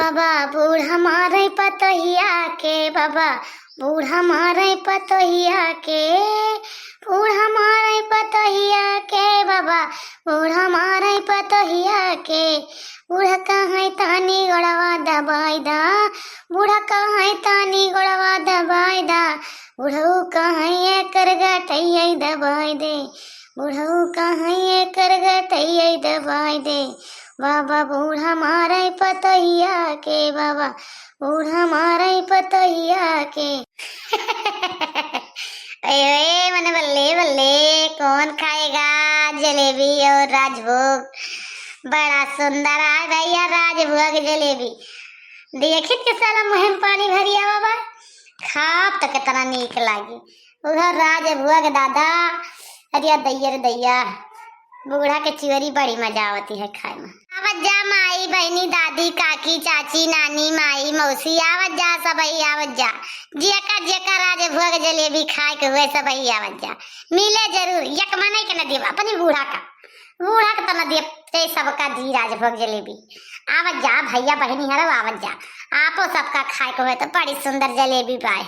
बाबा बूढ़ा मारे पतोहिया के, बाबा बूढ़ा मारे पतोहिया के, बूढ़ा मारे पतोहिया के, बाबा बूढ़ा मारे पतोहिया के। बूढ़ा कहाँ तानी गोड़वा दबाई दा, बूढ़ा कहाँ तानी गोड़वा दबाई दा, बूढ़ऊ कहाँ कर गटैया दबाई दे, बूढ़ऊ कहाँ कर गटैया दबाई दे। बाबा बूढ़ा मारे पतोहिया के, बाबा बूढ़ा मारे पतोहिया के। अरे मन बल्ले बल्ले, कौन खाएगा जलेबी और राजभोग। बड़ा सुंदर है भैया राजभोग जलेबी। देखिए के साला मुहम पानी भरिया बाबा, खाप तो कितना नीक लागी उधर राजभोग दादा। अरे दैया रे दैया, बूढ़ा के चिवरी बड़ी मजा आवती है खाए में। आवत जा माई बहनी दादी काकी चाची नानी माई मौसी, आवत जा सबई आवत जा। जेका राजभोग जलेबी खाए के हुए सबई आवत जा, मिले जरूर। एक मने के न दिए अपनी बूढ़ा का तो न दिए ते सबका दी राजभोग जलेबी। आवत जा भैया बहनी हरो आवत जा, आपो सबका खाए के हुए तो बड़ी सुंदर जलेबी पाए।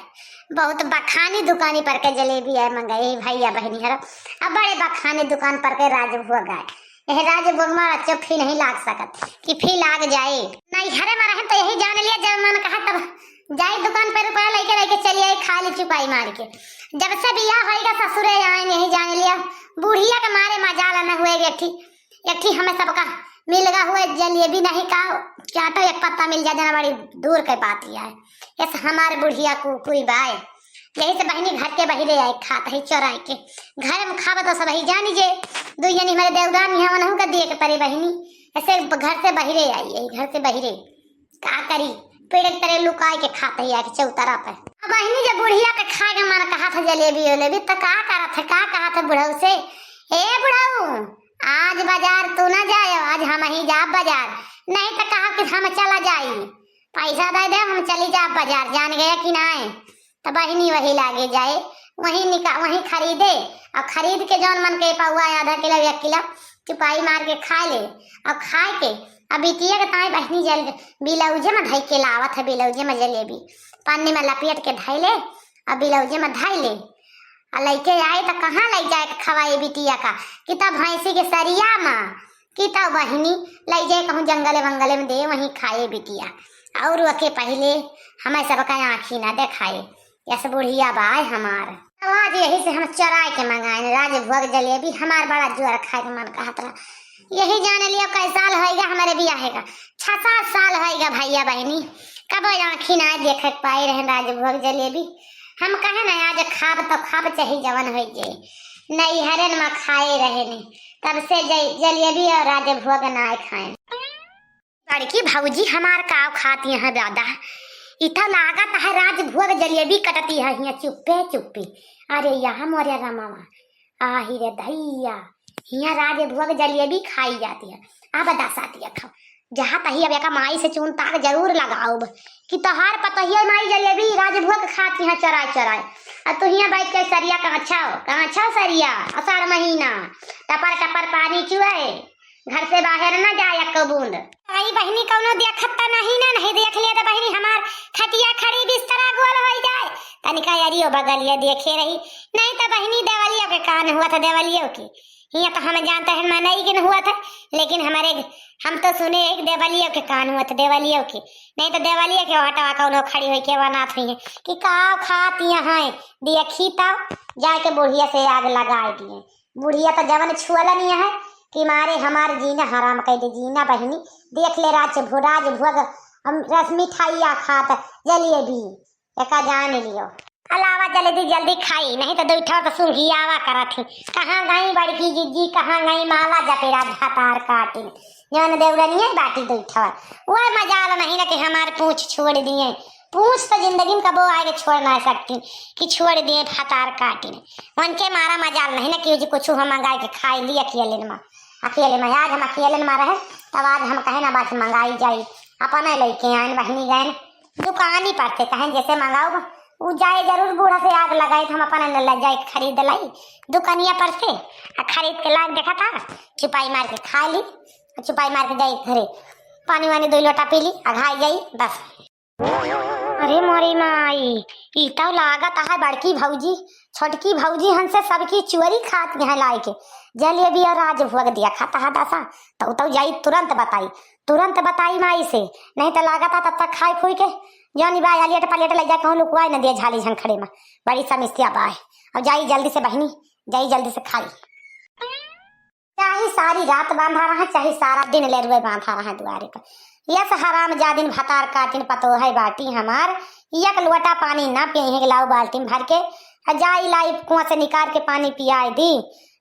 बहुत बखानी दुकानी पर के जलेबी है मंगाई भैया बहनी हरो। अब बड़े बखानी दुकान पर के राजभोग आए। यह राजभोग में अच्छा फी नहीं लाग सकत कि फी लाग जाए नहीं। हरे मारा है तो यही जान लिया, जब मन कहा तब जाए दुकान पर रुपया लेके चली आई, खा ली चुपाई मार के। जब से बियाह होएगा ससुरे आए यही जान लिया। बुढ़िया के मारे मजाल न हुए एक थी हमें सबका मिलगा हुए जलेबी नहीं का चाटो एक पत्ता मिल जाए जना, बड़ी दूर के बात है। ऐसे हमारे बुढ़िया को कोई बाय यही से बहनी घर के बहिरे आए खात है चोराई के। घर में खावा तो सब ही जानी जे दो यानी हमारे देवदान यहाँ मनहू का दिए के परे बहनी। ऐसे घर से बहिरे आई है, घर से बहिरे का करी पेड़ की तरह लुकाई के खाते ही आके चौतरा पर। अब बहनी जब बुढ़िया के खाए के मन कहा था जलेबी वलेबी तो का कहा था बुढ़ऊ से, ए बुढ़ऊ आज बाजार तू ना जाए, आज हम ही जा बाजार। नहीं तो कहा कि हम चला जाई, पैसा दे दे हम चली जा बाजार। जान गया कि ना तो बहनी वही लागे जाए, वही खरीदे और खरीद के जौन मन के पौआ आधा किलो 1 किलो चुपाई मार के खा ले। और खाए के अभी तिया के ताई बहनी जल बिलौजे में धई के लावत है, बिलौजे में जलेबी पन्नी में लपेट के धई ले और बिलौजे में धई ले और लैके आए तो कहाँ ले जाए खवाए बिटिया का कि तब भैंसी के सरिया में कि तब बहनी ले जाए कहूँ जंगले वंगले में दे वहीं खाए बिटिया। और वके पहले हमें सबका आँखी ना देखाए, ऐसे बुढ़िया बाय हमार। आज यही से हम चराए के मंगाए राजभोग जलेबी। हमार बड़ा जोर खाए के मन कहत रहा। यही जाने लिया कई साल होएगा हमारे बियाह का, 6-7 साल होएगा भैया बहनी। कब आँखी ना देख पाए रहे राजभोग जलेबी। हम कहे ना आज खाब तो खाब चाहे जवन हो जाए, नहीं हरन में खाए रहे नहीं तब से जलेबी और राजभोग ना खाए। लड़की भौजी हमार काव खाती है दादा, इतना लागत है राजभोग जलेबी कटती है यहाँ चुप्पे चुप्पे। अरे यहाँ मोरे रमावा आही रे दैया, यहाँ राजभोग जलेबी खाई जाती है। अब दसाती है खाओ जहाँ तही अब एक माई से चून ताक जरूर लगाओ कि तोहार पतहिया माई जलेबी राजभोग खाती है चराए। और तू यहाँ बैठ के सरिया कहाँ छाओ सरिया आषाढ़ महीना टपर टपर पानी चुए, घर से बाहर न जाए एक बूंद। आई बहनी कौनो देखता नहीं देख लिया तो बहनी हमार खटिया खड़ी बिस्तरा गोल हो जाए तनिका यारियो बगलिया देखे रही। नहीं तो बहनी देवलिया के कान हुआ था, देवलियों की यहाँ तो हम जानते हैं मनाई के हुआ था, लेकिन हम तो सुने एक देवलियों के कान हुआ था देवलियों के। नहीं तो देवलिया के हटवा कौनो खड़ी हुई के बनात हुई है कि का खाती है देखी तब जाके बुढ़िया से आग लगाए दिए। बुढ़िया तो जवन छुअल नहीं है कि मारे हमारे जीना हराम कह दे जीना बहनी। देख ले राजभोग हम रस मिठाइया खात जलेबी एक जान लियो अलावा जल्दी खाई, नहीं तो दूठा तो सुंघियावा करा थी। कहाँ गई बड़की जिज्जी कहाँ गई माला जपेरा झातार काटी जौन देवरनिया बाटी दूठा वह मजाल नहीं ना कि हमारे पूछ छोड़ दिए। पूछ तो जिंदगी में कबो आगे छोड़ ना सकती कि छोड़ दिए फतार काटी उनके मारा मजाल नहीं ना कि कुछ हम मंगाई के खाई ली अकेले में आज हम अकेले में रहे तब आज हम कहे ना बात मंगाई जाई अपने लेके आए बहनी गए दुकान ही पर थे कहें जैसे मंगाओ वो जाए जरूर बूढ़ा से आग लगाई तो हम अपने ले जाए खरीद लाई दुकानिया पर से खरीद के लाग देखा था चुपाई मार के खा ली चुपाई मार के जाए घरे पानी वानी 2 लोटा पी ली अघाई गई बस। अरे मोरी माई, ई तो लागत है बड़की भौजी छोटकी भौजी हमसे सबकी चुअरी खाती है लाए के जलेबी और राजभोग दिया खाता है दसा। तो जाई तुरंत बताई माई से, नहीं तो लागत है तब तक खाई खुई के जानी बाय अलियट पलियट ले जा कहूँ लुकवाई न दिया झाली झंखड़े में बड़ी समस्या बाय। अब जाई जल्दी से बहनी, जाई जल्दी से खाई। चाहे सारी रात बांधा रहा चाहे सारा दिन ले रुए बांधा रहा द्वारे पर। यस हराम जादिन भतार काटिन पतो है बाटी हमार एक लोटा पानी ना पिए लाओ बाल्टी में भर के जाई लाई कुआं से निकाल के पानी पियाई दी।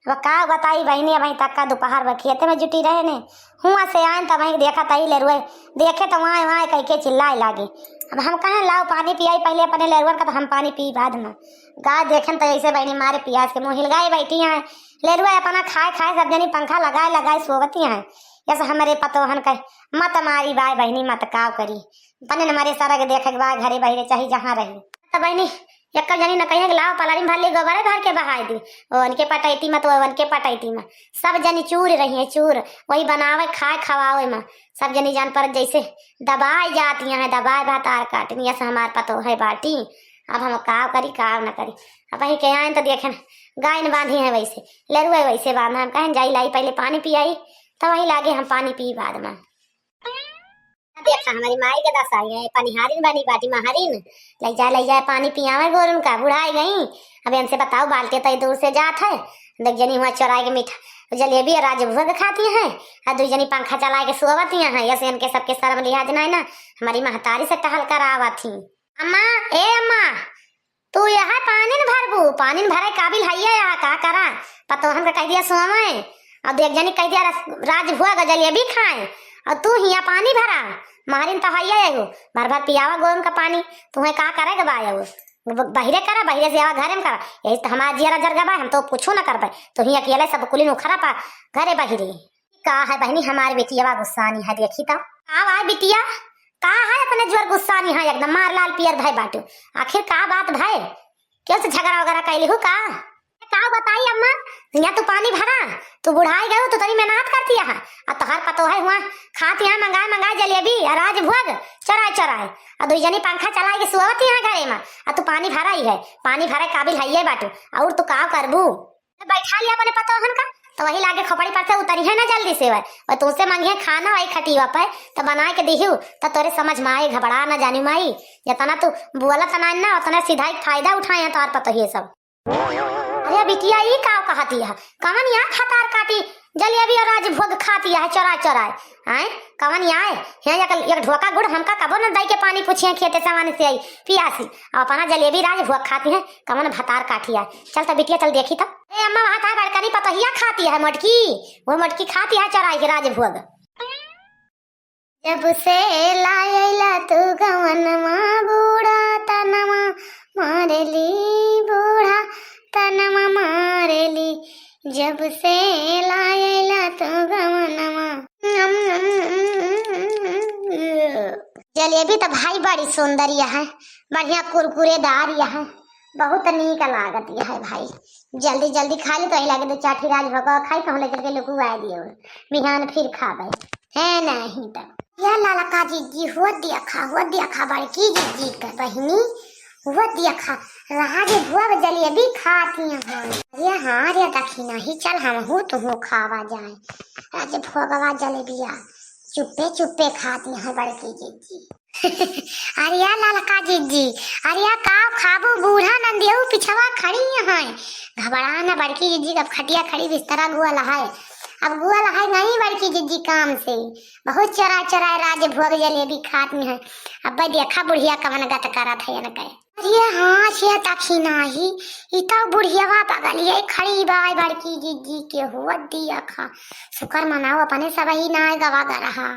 अब का बताई बहनी वहीं तक का दोपहर में खेते में जुटी रहे ने हुआ से आए तब वहीं देखा तही ले रुए देखे तो वहाँ वहाँ कह के चिल्लाए लागे। अब हम कहें लाओ पानी पियाई पहले अपने लेरुअन का तो हम पानी पी बाद में गाय देखें तो ऐसे बहनी मारे पियास के मुँह हिलगाए बैठी हैं लेरुआ अपना खाए सब जनी पंखा लगाए सोवती हैं। जैसे हमारे पतोहन कह मत मारी बाय बहनी मत काव करी बने हमारे सारा के देखे बाय घरे बहरे चाहे जहाँ रही तो बहनी एक जनी न कहे लाओ पलारी भर ली गोबर भर के बहाई दी उनके पटैती में तो उनके पटैती में सब जनी चूर रही है चूर वही बनावे खाए खवावे में सब जनी जान पर जैसे दबाई जाती हैं दबाई भातार काटनी ऐसा हमारे पतो है बाटी। अब हम काव करी काव न करी अब वही के आए तो देखे गाय न बांधी है वैसे लेरुए वैसे बांधा हम कहें जाई लाई पहले पानी पियाई तो वही लागे हम पानी पी बाद में। देखा हमारी माई के दस आई है पनिहारिन बनी बाटी महारिन ले जाए पानी पियावे गोरुन का बुढ़ाई गई। अब इनसे बताओ बाल्टी तो दूर से जात है देख जनी हुआ चौराए के मीठा जलेबी और राजभोग खाती हैं और 2 जनी पंखा चला के सोवती हैं ऐसे इनके सबके शर्म लिहाज नहीं ना हमारी महतारी से टहल कर आवा थी। अम्मा ए अम्मा तू यहाँ पानी भरे काबिल है यहाँ का करा पतोहन का कह दिया सोवे और देख जनी कह दिया राजभोग जलेबी खाए और तू हिया पानी भरा मारिन तो है भर भर पियावा गोरम का पानी तुम्हें का करेगा बाया बहिरे करा बहिरे से आवा घरे में करा यही तो हमारा जिया जरगा बा हम तो कुछ न कर पाए तो ही अकेले सब कुली नु खरा पा घरे बहिरे का है बहनी हमारी बेटिया गुस्सानी है देखी तो आवा बिटिया का है अपने जोर गुस्सानी है एकदम मार लाल पियर भाई बाटू आखिर का बात भाई क्यों से झगड़ा वगैरह कैली हूँ का बताई अम्मा यहाँ तू पानी भरा तू बुढ़ाई गयो तो तरी मेहनत करती है और तोहर पतो है हुआ खाती है मंगाए जलेबी और राजभोग चराए और 2 जनी पंखा चलाए के सुवती है घरे में और तू पानी भरा ही है पानी भरे काबिल है ये बाटू और तू का करबू बैठा लिया अपने पतोहन का तो वही लागे खोपड़ी पर से उतरी है ना जल्दी से और तुमसे मांगे खाना वही खटीवा पे तो बना के दिहू तो तोरे समझ में आए घबरा ना जानी माई जितना तू बोला तना ना उतना सीधा ही फायदा उठाए तोर पतो ये सब। अरे बिटिया ये का कहती है कवन यहाँ खतार काटी जलेबी और राजभोग खाती है चराए आए कवन यहाँ एक ढोका गुड़ हमका कबो न दई के पानी पूछिए खेते सामान से आई पियासी और अपना जलेबी राजभोग खाती है कवन भतार काटी है। चल तो बिटिया चल देखी तो ए अम्मा वहाँ था बड़कनी पतोहिया खाती है मटकी वो मटकी खाती है चराई के राजभोग। जब से लायला तू गवनमा बूढ़ा तनमा मारेली बूढ़ा तनमा मारेली जब से लायला तो गवनमा। जलेबी तो भाई बड़ी सुंदर है बढ़िया कुरकुरेदार है बहुत नीक लागत है भाई जल्दी खा ली तो लगे 2 चाठी राजभोग खाई कहूँ लेकर के लुकुआ दियो बिहान फिर खाबे है नहीं तो या लाला का जीजी हो दिया खा बड़की जीजी का बहनी वो देखा राजभोग जलेबी खाती हैं अरे हाँ रे दखिना ही चल हम हूँ तो हूँ खावा जाए राजभोगवा जलेबिया चुप्पे खाती हैं बड़की जीजी। अरे या ललका जीजी अरे या का खाबो बूढ़ा नंदियो पिछवा खड़ी हैं घबरा न बड़की जीजी अब खटिया खड़ी बिस्तरा गुआ लहाए अब गुआ लहाए नहीं बड़की जीजी काम से बहुत चरा राजभोग जलेबी खाती हैं। अब देखा बुढ़िया कवन गत करा था न कहे अरे हाँ से दखिना ही इतना बुढ़ियावा पगलिए खड़ी बाय बड़की जीजी के हुआ दिया खा शुक्र मनाओ अपने सब ही ना गवा रहा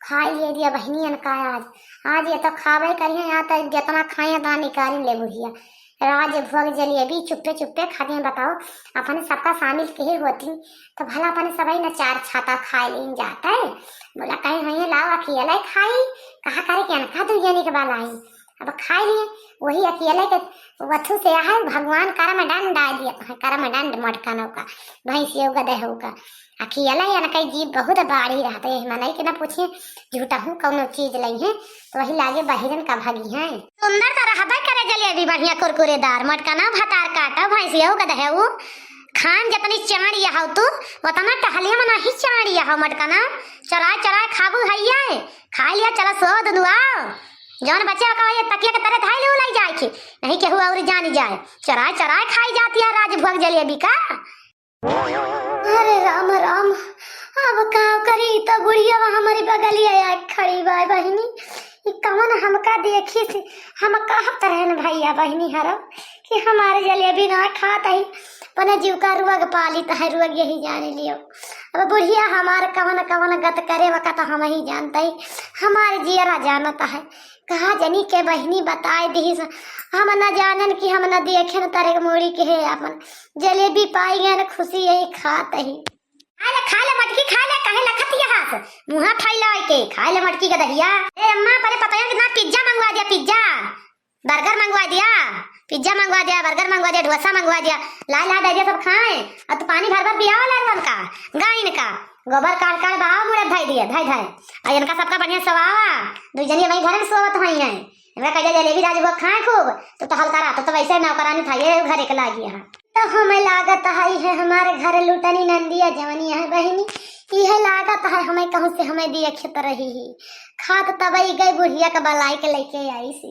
खाई ले दिया बहनियन का आज ये तो खावे करिए यहाँ तो जितना खाए ता निकाल ले बुढ़िया राजभोग जलेबी चुप्पे खाती हैं। बताओ अपने सबका शामिल के होती तो भला अपने सब ही न 4 छाता खा लेन जाता है बोला कहीं लाओ अकेला खाई कहा करे क्या खा 2 जनी के बाल आई अब खाई लिए वही अकेले के वथु से है भगवान कर्मदंड डाल दिया है, कर्मदंड मटका नौका भैंसी होगा दे होगा अकेला या ना कई जीव बहुत बाड़ी रहते हैं मनाई के ना पूछे झूठा हूँ कौन चीज लाई है तो वही लागे बहिरन का भागी है सुंदर तो रहबा करे जलेबी बढ़िया कुरकुरेदार मटका ना भतार काटा भैंसी होगा दे वो खान जतनी चाड़िया हो तू उतना टहलिया मना ही चाड़िया हो मटका ना चराय चराय खाबू हैया खा लिया चला सोद दुआओ जौन बच्चे का ये तकिया के तरह धाई ले लाई जाए के नहीं केहू और जानी जाए चराय चराय खाई जाती है राजभोग जलेबी का। अरे राम राम अब का करी तो बुढ़िया हमारी बगलिया या खड़ी बाय बहिनी ये कौन हमका देखी से हम कहत रहन भैया बहिनी हरो कि हमारे जलेबी ना खाता ही पने जीव का रुअग पाली है रुअग यही जाने लियो अब बुढ़िया हमारे कवन कवन गत करे वक़्त हम ही जानता ही हमारे जियरा जानता है कहा जनी के बहिनी बताए दी हम न जानन कि हम न देखे न तारे मोड़ी के है अपन जलेबी पाई गए न खुशी यही खात ही खा ले मटकी खा ले कहे लखत यहाँ से मुँह फैला के खा ले मटकी का दहिया ए अम्मा पहले पता है कितना पिज्जा मंगवा दिया पिज्जा बर्गर मंगवा दिया पिज्जा मंगवा दिया बर्गर मंगवा दिया डोसा मंगवा दिया ला ला दे दिया सब खाए और तो पानी भर भर पियाओ लड़वन का गाइन का गोबर काट काट बहाव मुड़े धाई दिया धाई धाई और इनका सबका बढ़िया सवावा दो जनी वही घर में सोवत हुई है इनका कहिया जलेबी राजभोग खाए खूब तो हल्का रहा तो वैसे नौकरानी था ये घर एक लागी है तो हमें लागत है हमारे घर लुटनी नंदिया जवनी है बहनी यह लागत है हमें कहूँ से हमें दिए खेत रही ही खात तबई गई बुढ़िया का बलाई के लेके आई सी।